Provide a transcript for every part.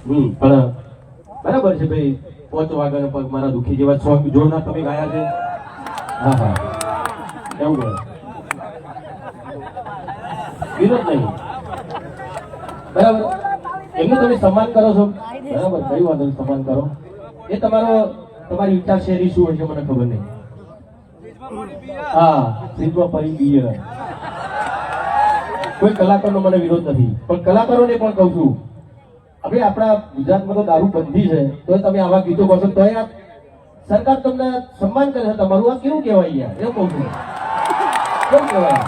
પણ બરાબર છે ભાઈ, 5 વાગ્યાનો પગ મારા દુખી જેવા સોંગ જોરદાર તમે ગાયા છે. હા હા, એવું કરે વિરોધ નહીં, બરાબર. એમનું તમે સન્માન કરો છો, બરાબર, કઈ વાંધો નહીં, સન્માન કરો. એ તમારી વિચારશૈલી શું હશે મને ખબર નહીં. હા, ફ્રીજમાં પડી બીએ. કોઈ કલાકારનો મને વિરોધ નથી, પણ કલાકારોને પણ કહું છું, હવે આપણા ગુજરાતમાં તો દારૂ બંધી છે, તો તમે આવા ગીતો કહો છો તો સરકાર તમને સન્માન કરે છે તમારું. આ કેવું કહેવાય યાર, એવું કહું છું, કેવું કહેવાય?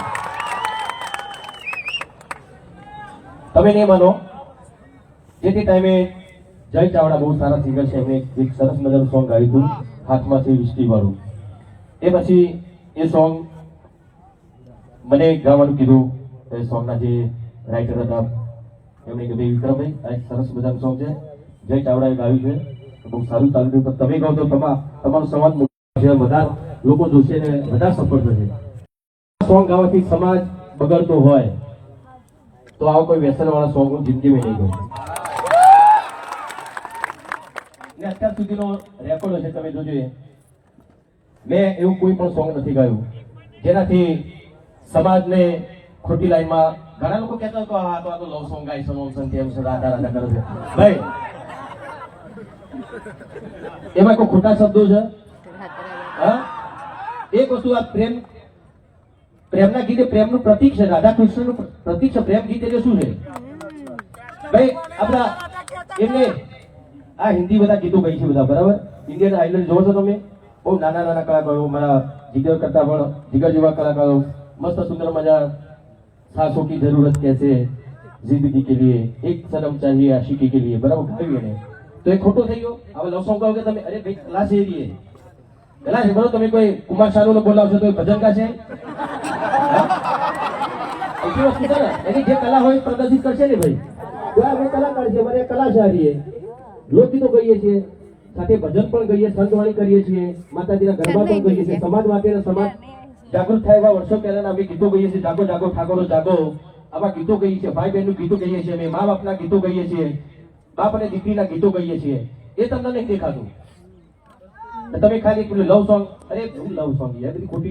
તમે નહીં માનો, જે તે ટાઈમે જય ચાવડા બહુ સારા સિંગર છે, એમને એક સરસ મજાનું સોંગ ગાયું હતું, હાથમાં છે વિસ્ટી વાળું. એ પછી એ સોંગ મને ગાવાનું કીધું. એ સોંગના જે રાઇટર હતા એમણે કીધું, વિક્રમભાઈ આ એક સરસ મજાનું સોંગ છે, જય ચાવડાએ ગાયું છે, બહુ સારું ચાલ્યું. પણ તમે કહો તો તમારો સમાજ વધારે લોકો જોશે ને વધારે સફળ થશે. સોંગ ગાવાથી સમાજ બગડતો હોય તો આવો કોઈ વ્યસન વાળા સોંગ હું જિંદગીમાં નહીં ગાઉં. અત્યાર સુધીનો રેકોર્ડ હશે, તમે જોજો, મેં એવું કોઈ પણ સોંગ નથી ગાયું જેનાથી સમાજને ખોટી લાઈનમાં. ઘણા લોકો કહેતા હતો આ તો લવ સોંગ ગાય છે, તેમ છે, રાધા રાધા કરે છે. ભાઈ એમાં કોઈ ખોટા શબ્દો છે? હા, એક વસ્તુ આ પ્રેમના ગીત પ્રેમનું પ્રતીક છે, રાધા કૃષ્ણનું પ્રતીક છે. પ્રેમ ગીત એટલે શું છે ભાઈ? આપણા એમને આ હિન્દી બધા ગીતો ગાઈ છે બધા, બરાબર. ઇન્ડિયન આઇડલ જોવો છો તમે? બહુ નાના નાના કલાકારો, મારા જીગર કરતા પણ જીગર જેવા કલાકારો, મસ્ત સુંદર મજા. सांसों की जरूरत कैसे जिंदगी के लिए, एक सनम चाहिए आशिकी के लिए, बराबर ગાયું એને. તો એ ખોટો થઈ ગયો. હવે લવ સોંગ ગાવ કે તમે, અરે ભાઈ કલા છે એવી, કલા છે, બરોબર. તમે કોઈ કુમાર શાનુ ને બોલાવશો તો ભજન કા છે? એવી વસ્તુ છે ને, એની જે કલા હોય પ્રદર્શિત કરશે ને ભાઈ. તો આ ભાઈ કલાકાર છે, મારે કલા છે. લોકગીતો કહીએ છીએ, સાથે ભજન પણ કહીએ, સંતવાણી કરીએ છીએ, માતાજીના ગરબા પણ કહીએ છીએ. સમાજ માટે સમાજ જાગૃત થાય એવા વર્ષો પહેલા અમે ગીતો કહીએ છીએ. જાગો જાગો ઠાકોરો જાગો, આવા ગીતો કહીએ છીએ. ભાઈ બહેનનું ગીતો કહીએ છીએ, અમે મા બાપના ગીતો કહીએ છીએ, બાપ અને દીકરીના ગીતો કહીએ છીએ. એ તમને નહીં દેખાતું. તમે ખાલી લવ સોંગ, અરે લવ સોંગ યાર, બધી ખોટી